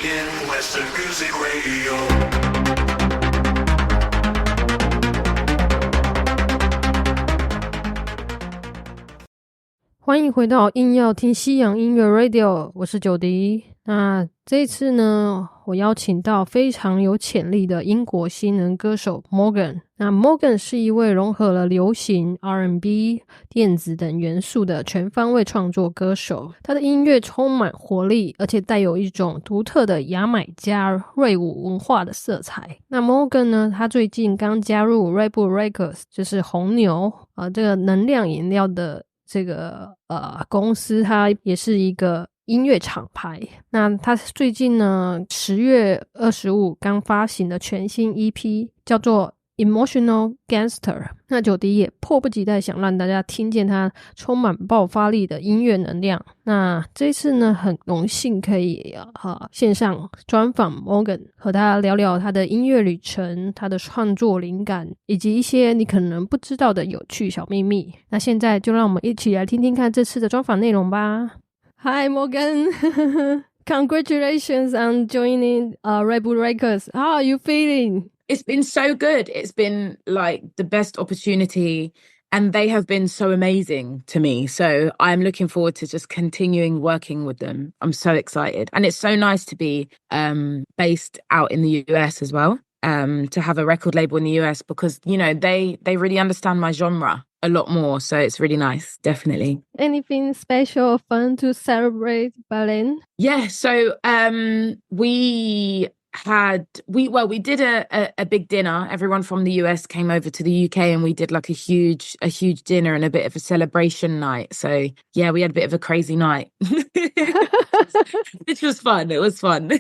in Western Music Radio。欢迎回到硬要听西洋音乐 Radio， 我是久迪。那这一次呢，我邀请到非常有潜力的英国新人歌手 MORGAN。那 MORGAN 是一位融合了流行、R&B、电子等元素的全方位创作歌手。他的音乐充满活力，而且带有一种独特的牙买加 Rave 文化的色彩。那 MORGAN 呢，他最近刚加入 Rave 就是红牛这个能量饮料的这个公司，它也是一个音乐厂牌。那他最近呢10月25刚发行的全新 EP 叫做 Emotional Gangster。 那久迪也迫不及待想让大家听见他充满爆发力的音乐能量。那这一次呢，很荣幸可以线上专访 MORGAN， 和他聊聊他的音乐旅程，他的创作灵感，以及一些你可能不知道的有趣小秘密。那现在就让我们一起来听听看这次的专访内容吧。Hi MORGAN Congratulations on joining Rave Records. How are you feeling? It's been so good. It's been like the best opportunity and they have been so amazing to me. So I'm looking forward to just continuing working with them. I'm so excited. And it's so nice to be based out in the US as well, to have a record label in the US because, you know, they really understand my genre a lot more. So it's really nice, definitely. Anything special or fun to celebrate Berlin? Yeah, so we did a big dinner. Everyone from the US came over to the UK and we did like a huge dinner and a bit of a celebration night. So yeah, we had a bit of a crazy night. Which was fun. It was fun.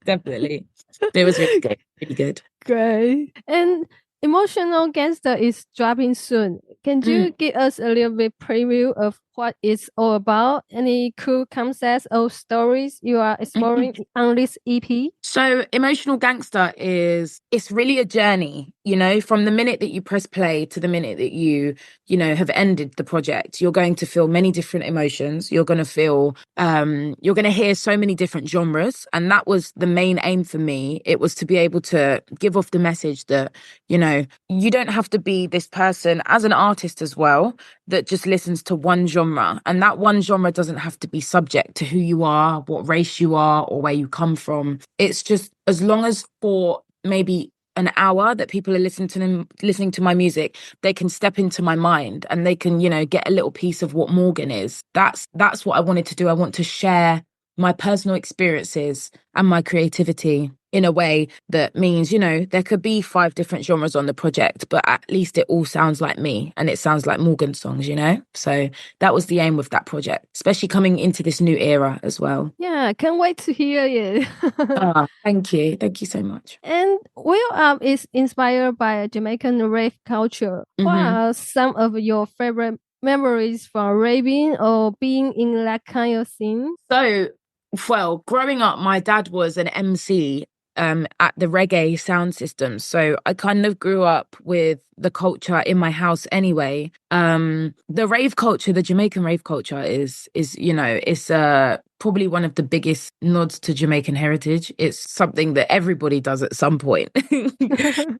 Definitely. It was really good. Really good. Great. And Emotional Gangster is dropping soon. Can you give us a little bit preview of what it's all about? Any cool concepts or stories you are exploring on this EP? So Emotional Gangster it's really a journey, you know, from the minute that you press play to the minute that you know, have ended the project. You're going to feel many different emotions. You're going to feel, you're going to hear so many different genres. And that was the main aim for me. It was to be able to give off the message that, you know, you don't have to be this person as an artist as well that just listens to one genre. And that one genre doesn't have to be subject to who you are, what race you are, or where you come from. It's just as long as for maybe an hour that people are listening to my music, they can step into my mind and they can, you know, get a little piece of what MORGAN is. That's what I wanted to do. I want to share my personal experiences and my creativity in a way that means, you know, there could be 5 different genres on the project, but at least it all sounds like me and it sounds like MORGAN songs, you know? So that was the aim with that project, especially coming into this new era as well. Yeah, can't wait to hear it. Thank you. Thank you so much. And Will Up is inspired by Jamaican rave culture. What are some of your favorite memories from raving or being in that kind of scene? So, well, growing up, my dad was an MC at the reggae sound system. So I kind of grew up with the culture in my house anyway. The rave culture, the Jamaican rave culture is you know, it's probably one of the biggest nods to Jamaican heritage. It's something that everybody does at some point.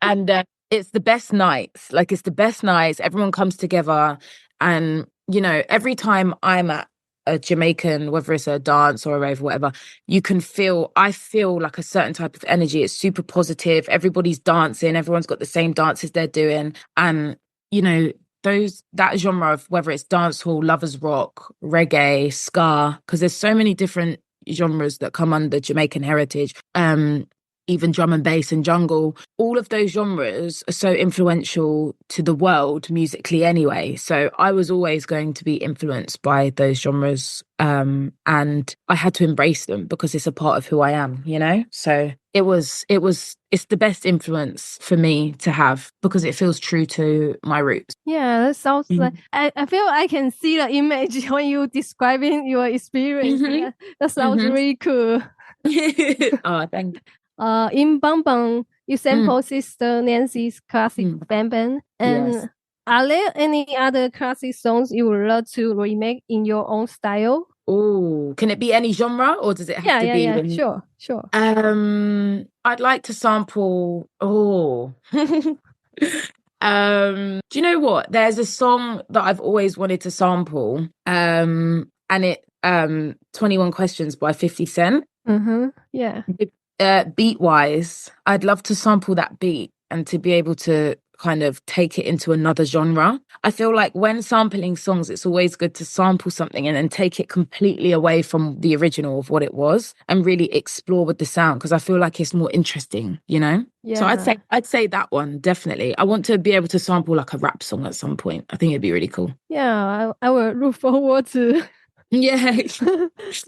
And it's the best nights. Like, it's the best nights. Everyone comes together. And, you know, every time I'm at a Jamaican, whether it's a dance or a rave or whatever, I feel like a certain type of energy. It's super positive. Everybody's dancing. Everyone's got the same dances they're doing. And, you know, that genre of whether it's dancehall, lovers rock, reggae, ska, because there's so many different genres that come under Jamaican heritage. Even drum and bass and jungle, all of those genres are so influential to the world musically anyway. So I was always going to be influenced by those genres. And I had to embrace them because it's a part of who I am, you know? So it's the best influence for me to have because it feels true to my roots. Yeah, that sounds like, I feel I can see the image when you describing your experience. That sounds really cool. Oh, thank you. In Bang Bang, you sample Sister Nancy's classic Bang Bang. And Yes. Are there any other classic songs you would love to remake in your own style? Oh, can it be any genre or does it have to be? Sure. I'd like to sample. Oh, do you know what? There's a song that I've always wanted to sample. And it 21 Questions by 50 Cent. Yeah. Beat wise, I'd love to sample that beat and to be able to kind of take it into another genre. I feel like when sampling songs, it's always good to sample something and then take it completely away from the original of what it was and really explore with the sound, because I feel like it's more interesting, you know? Yeah. So I'd say that one, definitely. I want to be able to sample like a rap song at some point. I think it'd be really cool. Yeah, I will look forward to. Yeah.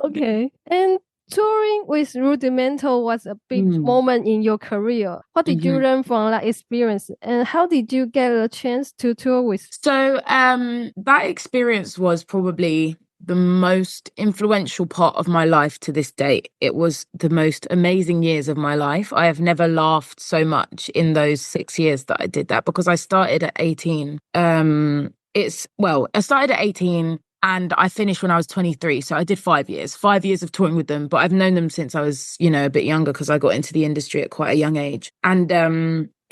Okay. And touring with Rudimental was a big moment in your career. What did you learn from that experience, and how did you get a chance to tour with? So that experience was probably the most influential part of my life to this date. It was the most amazing years of my life. I have never laughed so much in those 6 years that I did that, because I started at 18. I started at 18 and I finished when I was 23. So I did 5 years of touring with them. But I've known them since I was, a bit younger, because I got into the industry at quite a young age. And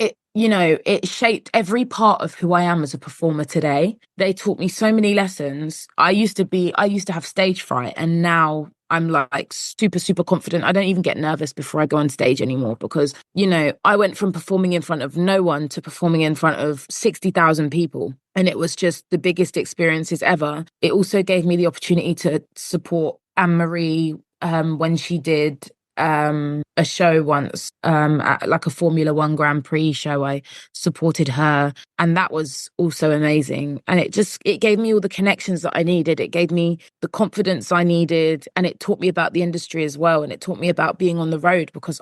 it shaped every part of who I am as a performer today. They taught me so many lessons. I used to have stage fright, and now I'm like super, super confident. I don't even get nervous before I go on stage anymore, because, I went from performing in front of no one to performing in front of 60,000 people. And it was just the biggest experiences ever. It also gave me the opportunity to support Anne-Marie when she did a show once at like a Formula One Grand Prix show. I supported her, and that was also amazing. And it gave me all the connections that I needed. It gave me the confidence I needed, and it taught me about the industry as well. And it taught me about being on the road, because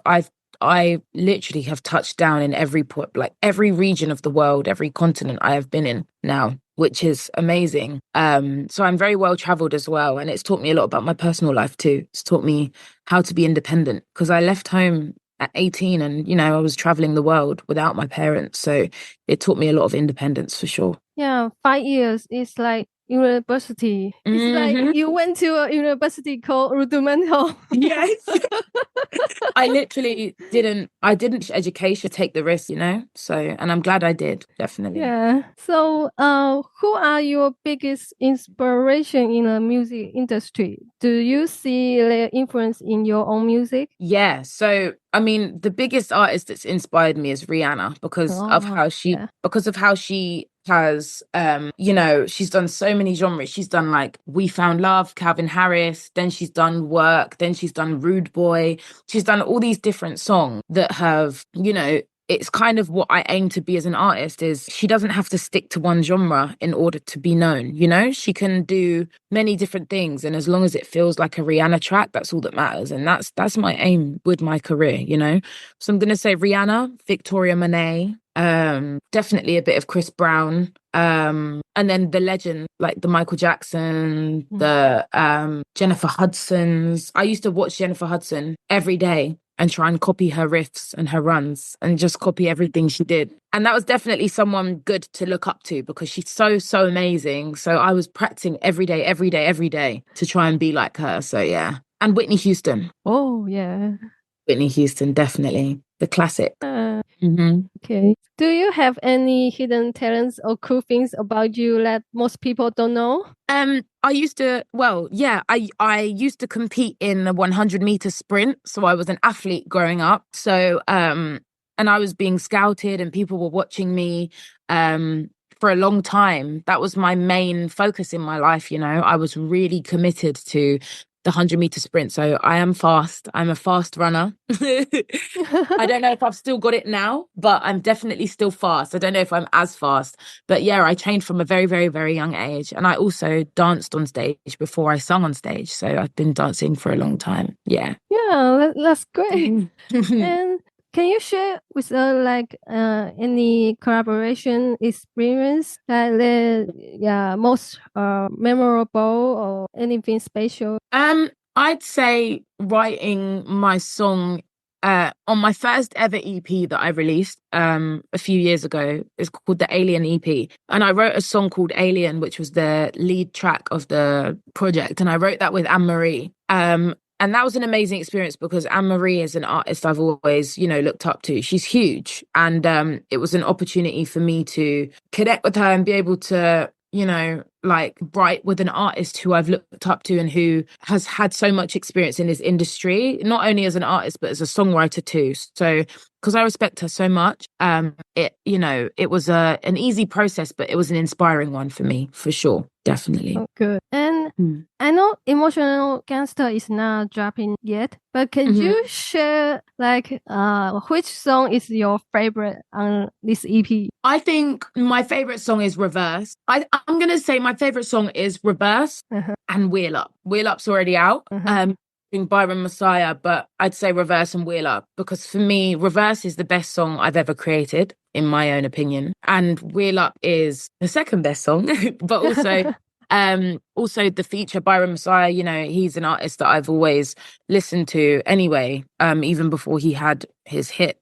I literally have touched down in every region of the world, every continent I have been in now, which is amazing. So I'm very well traveled as well. And it's taught me a lot about my personal life too. It's taught me how to be independent, because I left home at 18 and, I was traveling the world without my parents. So it taught me a lot of independence for sure. Yeah, 5 years is like university. It's like you went to a university called Rudimental. Yes. I literally didn't education take the risk, so, and I'm glad I did, definitely. Yeah. So who are your biggest inspiration in the music industry? Do you see their influence in your own music? Yeah. So the biggest artist that's inspired me is Rihanna, because of how she has she's done so many genres. She's done like We Found Love, Calvin Harris, then she's done Work, then she's done Rude Boy. She's done all these different songs that have, it's kind of what I aim to be as an artist. Is she doesn't have to stick to one genre in order to be known, she can do many different things, and as long as it feels like a Rihanna track, that's all that matters. And that's my aim with my career, So I'm gonna say Rihanna, Victoria Monet, definitely a bit of Chris Brown, and then the legend, like the Michael Jackson, the Jennifer Hudson's. I used to watch Jennifer Hudson every day and try and copy her riffs and her runs and just copy everything she did. And that was definitely someone good to look up to, because she's so, so amazing. So I was practicing every day to try and be like her. So yeah. And Whitney Houston. Oh, yeah. Whitney Houston, definitely. The classic. Okay. Do you have any hidden talents or cool things about you that most people don't know? I used to compete in a 100-meter sprint. So I was an athlete growing up. So, and I was being scouted and people were watching me for a long time. That was my main focus in my life, I was really committed to the 100-meter sprint. So I am fast. I'm a fast runner. I don't know if I've still got it now, but I'm definitely still fast. I don't know if I'm as fast, but yeah, I trained from a very, very, very young age. And I also danced on stage before I sung on stage. So I've been dancing for a long time. Yeah. Yeah, that's great. And can you share with us any collaboration experience that most memorable or anything special? I'd say writing my song on my first ever EP that I released a few years ago. It's called the Alien EP. And I wrote a song called Alien, which was the lead track of the project. And I wrote that with Anne-Marie. And that was an amazing experience because Anne-Marie is an artist I've always, looked up to. She's huge. And it was an opportunity for me to connect with her and be able to, write with an artist who I've looked up to and who has had so much experience in this industry, not only as an artist, but as a songwriter too. So, because I respect her so much, it was an easy process, but it was an inspiring one for me, for sure. Definitely. Oh, good. And I know Emotional Gangster is not dropping yet, but can you share which song is your favorite on this EP? I think my favorite song is Reverse. I'm going to say my favorite song is Reverse and Wheel Up. Wheel Up's already out. Byron Messiah, but I'd say Reverse and Wheel Up because for me, Reverse is the best song I've ever created, in my own opinion. And Wheel Up is the second best song, but also the feature Byron Messiah, he's an artist that I've always listened to anyway, even before he had his hit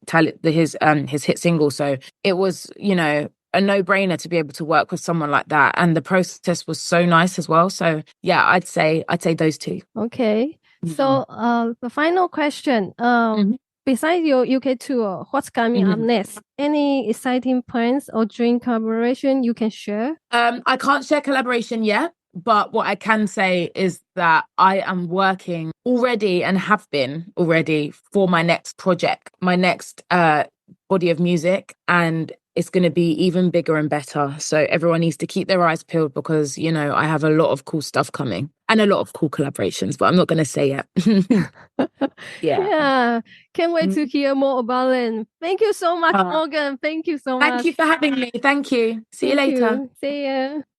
single. So it was, a no-brainer to be able to work with someone like that. And the process was so nice as well. So yeah, I'd say those two. Okay. So the final question, besides your UK tour, what's coming up next? Any exciting plans or dream collaboration you can share? I can't share collaboration yet, but what I can say is that I am working already and have been already for my next project, my next body of music, and it's going to be even bigger and better. So everyone needs to keep their eyes peeled because, I have a lot of cool stuff coming and a lot of cool collaborations, but I'm not going to say yet. Yeah. Can't wait to hear more about it. Thank you so much, Morgan. Thank you so much. Thank you for having me. Thank you. See you later. See you.